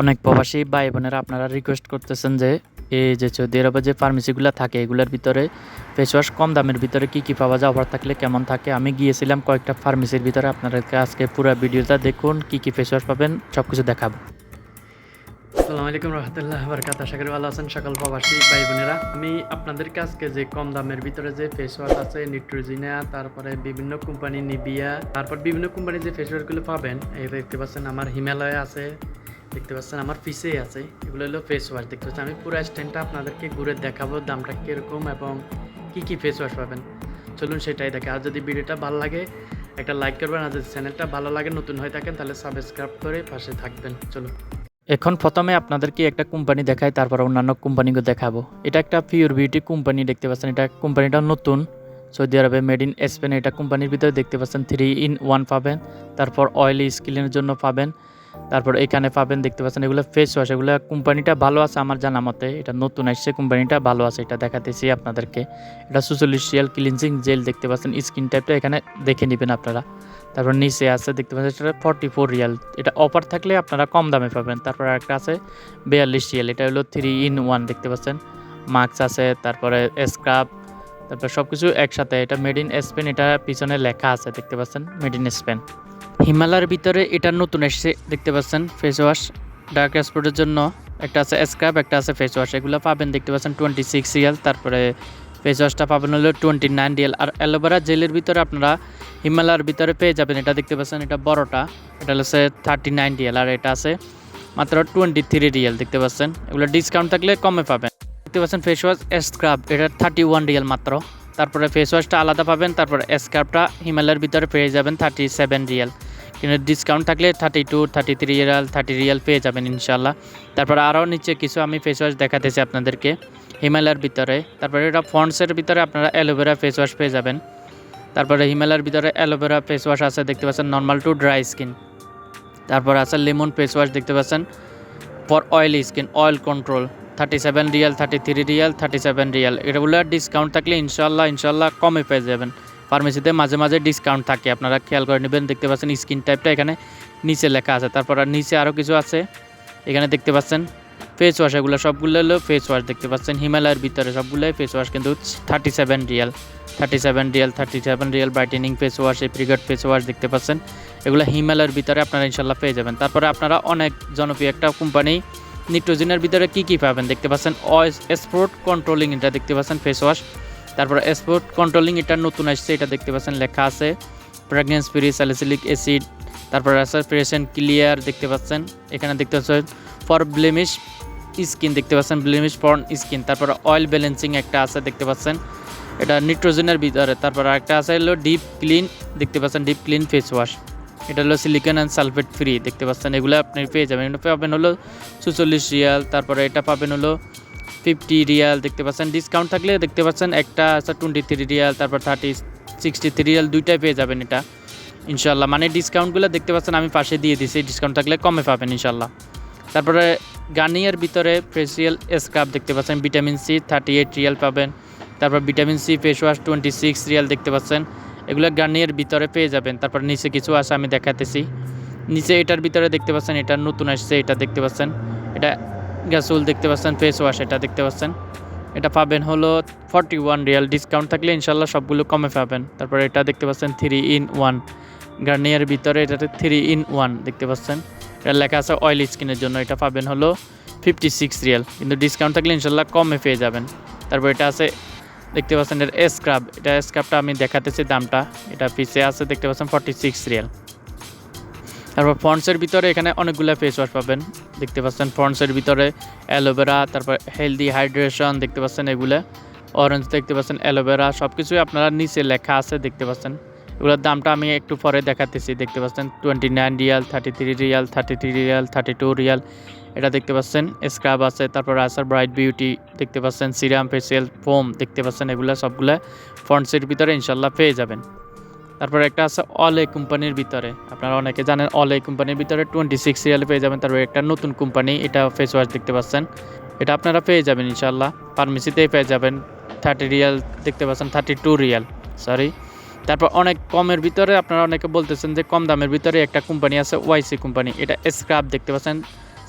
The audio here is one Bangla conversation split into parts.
অনেক প্রবাসী ভাই বোনেরা আপনারা রিকোয়েস্ট করতেছেন যে এই যে সৌদি আরবে যে ফার্মেসিগুলো থাকে এগুলোর ভিতরে ফেস ওয়াশ কম দামের ভিতরে কি পাওয়া যায়, অফার থাকলে কেমন থাকে। আমি গিয়েছিলাম কয়েকটা ফার্মেসির ভিতরে, আপনাদেরকে আজকে পুরো ভিডিওটা দেখুন, কি ফেস ওয়াশ পাবেন সব কিছু দেখাবো। আসসালামু আলাইকুম রহমতুল্লাহ বারকাত। আশা করি ভালো আছেন সকল প্রবাসী ভাই বোনেরা। আমি আপনাদেরকে আজকে যে কম দামের ভিতরে যে ফেস ওয়াশ আছে নিট্রোজিনা, তারপরে বিভিন্ন কোম্পানি নিবিয়া, তারপর বিভিন্ন কোম্পানির যে ফেস ওয়াশগুলো পাবেন, এই দেখতে পাচ্ছেন আমার হিমালয় আছে, দেখতে পাচ্ছেন আমার পিসেই আছে। এগুলো হলো ফেস ওয়াশ। দেখতে পাচ্ছেন আমি পুরো স্ট্যান্ডটা আপনাদেরকে ঘুরে দেখাবো দামটা কীরকম এবং কি ফেস ওয়াশ পাবেন। চলুন সেটাই দেখে। আর যদি ভিডিওটা ভালো লাগে একটা লাইক করবেন, আর যদি চ্যানেলটা ভালো লাগে নতুন হয়ে থাকেন তাহলে সাবস্ক্রাইব করে পাশে থাকবেন। চলুন এখন প্রথমে আপনাদেরকে একটা কোম্পানি দেখাই, তারপর অন্যান্য কোম্পানিকে দেখাবো। এটা একটা পিওর বিউটি কোম্পানি, দেখতে পাচ্ছেন এটা কোম্পানিটা নতুন সৌদি আরবে, মেড ইন স্পেন। এটা কোম্পানির ভিতরে দেখতে পাচ্ছেন 3-in-1 পাবেন, তারপর অয়েলি স্কিনের জন্য পাবেন, তারপর এখানে পাবেন দেখতে পাচ্ছেন এগুলো ফেস ওয়াশ। এগুলো কোম্পানিটা ভালো আছে আমার জানা মতে, এটা নতুন আসছে, কোম্পানিটা ভালো আছে, এটা দেখাতেছি আপনাদেরকে। এটা সুসোলিশিয়াল ক্লিনজিং জেল দেখতে পাচ্ছেন, স্কিন টাইপটা এখানে দেখে নেবেন আপনারা। তারপর নিচে আছে দেখতে পাচ্ছেন এটা 44 রিয়াল, এটা অফার থাকলে আপনারা কম দামে পাবেন। তারপর একটা আছে 42 রিয়াল, এটা হলো 3-in-1 দেখতে পাচ্ছেন। মাস্ক আছে, তারপরে স্ক্রাব, তারপর সব কিছু একসাথে। এটা মেড ইন স্পেন, এটা পিছনে লেখা আছে দেখতে পাচ্ছেন মেড ইন স্পেন। হিমালয়ের ভিতরে এটা নতুন এসেছে দেখতে পাচ্ছেন ফেস ওয়াশ ডার্ক স্পটের জন্য। একটা আছে স্ক্রাব, একটা আছে ফেস ওয়াশ, এগুলো পাবেন দেখতে পাচ্ছেন 26 রিয়াল। তারপরে ফেস ওয়াশটা পাবেন হলো 29 রিয়াল। আর অ্যালোভেরা জেলের ভিতরে আপনারা হিমালয়ের ভিতরে পেয়ে যাবেন, এটা দেখতে পাচ্ছেন এটা বড়টা, এটা হচ্ছে 39 রিয়াল, আর এটা আছে মাত্র 23 রিয়াল দেখতে পাচ্ছেন। এগুলো ডিসকাউন্ট থাকলে কমে পাবেন। দেখতে পাচ্ছেন ফেস ওয়াশ স্ক্রাব, এটা 31 রিয়াল মাত্র। তারপরে ফেস ওয়াশটা আলাদা পাবেন, তারপরে স্ক্রাবটা হিমালয়ের ভিতরে পেয়ে যাবেন 37 রিয়াল, কিন্তু ডিসকাউন্ট থাকলে 32, 33 রিয়াল, 30 রিয়াল পেয়ে যাবেন ইনশাল্লাহ। তারপর আরও নিচে কিছু আমি ফেস ওয়াশ দেখাতেছি আপনাদেরকে হিমালয়ের ভিতরে। তারপরে এটা ফন্ডসের ভিতরে আপনারা অ্যালোভেরা ফেস ওয়াশ পেয়ে যাবেন। তারপরে হিমালয়ের ভিতরে অ্যালোভেরা ফেস ওয়াশ আছে দেখতে পাচ্ছেন, নর্মাল টু ড্রাই স্কিন। তারপর আছে লেমন ফেস ওয়াশ দেখতে পাচ্ছেন for oily skin, oil control, 37 Real, 33 Real, 37 Real. এগুলো ডিসকাউন্ট থাকলে ইনশাল্লাহ কমে পেয়ে যাবেন। ফার্মেসিতে মাঝে মাঝে ডিসকাউন্ট থাকে, আপনারা খেয়াল করে নেবেন। দেখতে পাচ্ছেন স্কিন টাইপটা এখানে নিচে লেখা আছে। তারপর আর নিচে আরও কিছু আছে, এখানে দেখতে পাচ্ছেন ফেস ওয়াশ, এগুলো সবগুলো হলো ফেস ওয়াশ দেখতে পাচ্ছেন হিমালয়ের ভিতরে সবগুলোই ফেস ওয়াশ, কিন্তু 37 real, 37 real brightening face wash, apricot face wash দেখতে পাচ্ছেন। এগুলো হিমালয়ের ভিতরে আপনারা ইনশাল্লাহ পেয়ে যাবেন। তারপরে আপনারা অনেক জনপ্রিয় একটা কোম্পানি নিট্রোজিনের ভিতরে কি পাবেন দেখতে পাচ্ছেন, স্পট কন্ট্রোলিং, এটা দেখতে পাচ্ছেন ফেস ওয়াশ। তারপর স্পট কন্ট্রোলিং এটা নতুন আসছে, এটা দেখতে পাচ্ছেন লেখা আছে প্রেগনেন্স ফ্রি স্যালিসিলিক অ্যাসিড। তারপর আছে ফ্রেশ অ্যান্ড ক্লিয়ার দেখতে পাচ্ছেন, এখানে দেখতে পাচ্ছেন ফর ব্লেমিশ স্কিন দেখতে পাচ্ছেন, ব্লেমিশ ফর্ন স্কিন। তারপর অয়েল ব্যালেন্সিং একটা আছে দেখতে পাচ্ছেন, এটা নিট্রোজেনের ভিতরে। তারপর একটা আছে হলো ডিপ ক্লিন দেখতে পাচ্ছেন, ডিপ ক্লিন ফেস ওয়াশ, এটা হলো সিলিকন অ্যান্ড সালফেট ফ্রি দেখতে পাচ্ছেন। এগুলো আপনি পেয়ে যাবেন, এটা পাবেন হলো 46 রিয়াল। তারপরে এটা পাবেন হলো 50 রিয়াল দেখতে পাচ্ছেন। ডিসকাউন্ট থাকলে দেখতে পাচ্ছেন একটা আছে 23 রিয়াল, তারপর 63 রিয়াল, দুইটাই পেয়ে যাবেন এটা ইনশাল্লাহ। মানে ডিসকাউন্টগুলো দেখতে পাচ্ছেন আমি পাশে দিয়ে দিয়েছি, ডিসকাউন্ট থাকলে কমে পাবেন ইনশাল্লাহ। তারপরে গার্নিয়ার ভিতরে ফেসিয়াল স্ক্রাব দেখতে পাচ্ছেন, ভিটামিন সি 38 রিয়াল পাবেন। তারপর ভিটামিন সি ফেস ওয়াশ 26 রিয়াল দেখতে পাচ্ছেন, এগুলো গার্নিয়ার ভিতরে পেয়ে যাবেন। তারপর নিচে কিছু আছে আমি দেখাতেছি, নিচে এটার ভিতরে দেখতে পাচ্ছেন এটা নতুন আসছে, এটা দেখতে পাচ্ছেন এটা গ্যাসুল দেখতে পাচ্ছেন ফেস ওয়াশ, এটা দেখতে পাচ্ছেন এটা পাবেন হলো 41 রিয়াল, ডিসকাউন্ট থাকলে ইনশাল্লাহ সবগুলো কমে পাবেন। তারপর এটা দেখতে পাচ্ছেন 3-in-1 গার্নিয়ার ভিতরে, এটাতে 3-in-1 দেখতে পাচ্ছেন, এটা লেখা আছে অয়েল স্কিনের জন্য, এটা পাবেন হলো 56 রিয়াল, কিন্তু ডিসকাউন্ট থাকলে ইনশাল্লাহ কমে পেয়ে যাবেন। তারপর এটা আছে দেখতে পাচ্ছেন এর স্ক্রাব, এটা স্ক্রাবটা আমি দেখাতেছি দামটা, এটা পিছে আছে দেখতে পাচ্ছেন 46 রিয়াল। তারপর ফন্ডসের ভিতরে এখানে অনেকগুলো ফেস ওয়াশ পাবেন দেখতে পাচ্ছেন, ফন্ডসের ভিতরে অ্যালোভেরা, তারপর হেলদি হাইড্রেশন দেখতে পাচ্ছেন, এগুলো অরেঞ্জ দেখতে পাচ্ছেন, অ্যালোভেরা সব কিছুই আপনারা নিচে লেখা আছে দেখতে পাচ্ছেন। এগুলোর দামটা আমি একটু পরে দেখাতেছি দেখতে পাচ্ছেন 29 রিয়াল, 33 রিয়াল, 33 রিয়াল, 32 রিয়াল, এটা দেখতে পাচ্ছেন। স্ক্রাব আছে, তারপর আছে ব্রাইট বিউটি দেখতে পাচ্ছেন, সিরাম ফেসিয়াল ফোম দেখতে পাচ্ছেন, এগুলো সবগুলো ফন্ডসের ভিতরে ইনশাল্লাহ পেয়ে যাবেন। তারপর একটা আছে অলে কোম্পানির ভিতরে, আপনারা অনেকে জানেন অলে কোম্পানির ভিতরে 26 রিয়ালে পেয়ে যাবেন। তারপর একটা নতুন কোম্পানি, এটা ফেস ওয়াশ দেখতে পাচ্ছেন, এটা আপনারা পেয়ে যাবেন ইনশাল্লাহ ফার্মেসিতেই পেয়ে যাবেন 30 রিয়াল দেখতে পাচ্ছেন, 32 রিয়াল সরি। তারপর অনেক কমের ভিতরে আপনারা অনেকে বলতেছেন যে কম দামের ভিতরে একটা কোম্পানি আছে ওয়াইসি কোম্পানি, এটা স্ক্রাব দেখতে পাচ্ছেন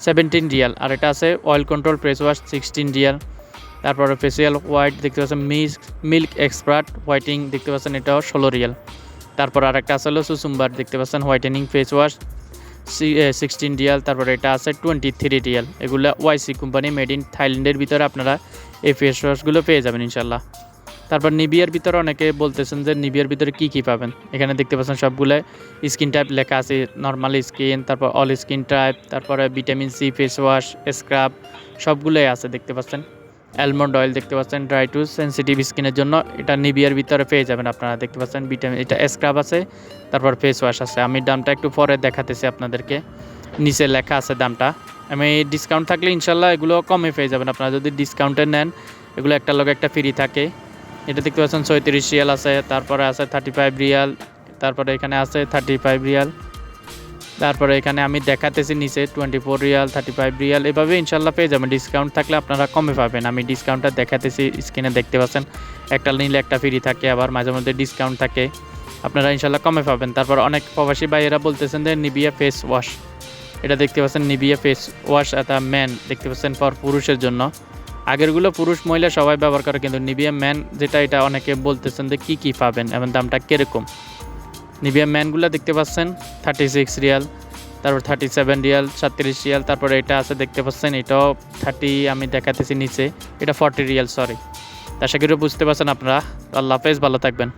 17 রিয়াল। আর এটা আছে oil control face wash 16 Real. তারপরে ফেসিয়াল হোয়াইট দেখতে পাচ্ছেন মিল্ক এক্সপার্ট হোয়াইটিং দেখতে পাচ্ছেন, এটাও 16 রিয়াল। তারপর আরেকটা আছে হলো সুসুম্বার দেখতে পাচ্ছেন হোয়াইটেনিং ফেস ওয়াশ 16 রিয়াল। তারপরে এটা আছে 23 রিয়াল। এগুলো ওয়াইসি কোম্পানি মেড ইন থাইল্যান্ডের ভিতরে আপনারা এই ফেস ওয়াশগুলো পেয়ে যাবেন ইনশাল্লাহ। তারপর নিভিয়ার ভিতরে অনেকে বলতেছেন যে নিভিয়ার ভিতরে কী পাবেন, এখানে দেখতে পাচ্ছেন সবগুলো স্কিন টাইপ লেখা আছে, নর্মাল স্কিন, তারপর অল স্কিন টাইপ, তারপরে vitamin C face wash, scrub সবগুলোই আছে দেখতে পাচ্ছেন। অ্যালমন্ড অয়েল দেখতে পাচ্ছেন ড্রাই টু সেন্সিটিভ স্কিনের জন্য, এটা নিভিয়ার ভিতরে পেয়ে যাবেন আপনারা দেখতে পাচ্ছেন। ভিটামিন এটা স্ক্রাব আছে, তারপর ফেস ওয়াশ আছে। আমি দামটা একটু পরে দেখাতেছি আপনাদেরকে, নিচে লেখা আছে দামটা। আমি ডিসকাউন্ট থাকলে ইনশাল্লাহ এগুলো কমে পেয়ে যাবেন আপনারা যদি ডিসকাউন্টে নেন, এগুলো একটা লগে একটা ফ্রি থাকে। এটা দেখতে পাচ্ছেন 34 রিয়াল আছে, তারপরে আছে 35 রিয়াল, তারপরে এখানে আছে 35 রিয়াল, তারপরে এখানে আমি দেখাতেছি নিচে 24 রিয়াল, 35 রিয়াল, এভাবে ইনশাল্লাহ পেয়ে যাবেন। ডিসকাউন্ট থাকলে আপনারা কমে পাবেন। আমি ডিসকাউন্টটা দেখাতেছি, স্ক্রিনে দেখতে পাচ্ছেন একটা নিলে একটা ফ্রি থাকে, আবার মাঝে মধ্যে ডিসকাউন্ট থাকে, আপনারা ইনশাল্লাহ কমে পাবেন। তারপর অনেক প্রবাসী ভাইয়েরা বলতেছেন যে নিভিয়া ফেস ওয়াশ, এটা দেখতে পাচ্ছেন নিভিয়া ফেস ওয়াশ, এটা ম্যান দেখতে পাচ্ছেন ফর পুরুষের জন্য। আগেরগুলো পুরুষ মহিলা সবাই ব্যবহার করে, কিন্তু নিভিয়া ম্যান যেটা এটা অনেকে বলতেছেন যে কী পাবেন এবং দামটা কীরকম। নিভিয়া ম্যানগুলো দেখতে পাচ্ছেন 36 রিয়াল, তারপর 37 রিয়াল, 37 রিয়াল, তারপরে এটা আছে দেখতে পাচ্ছেন এটাও 30, আমি দেখাতেছি নিচে, এটা 40 রিয়াল, সরি। আশা করি বুঝতে পারছেন আপনারা। আল্লাহ হাফেজ, ভালো থাকবেন।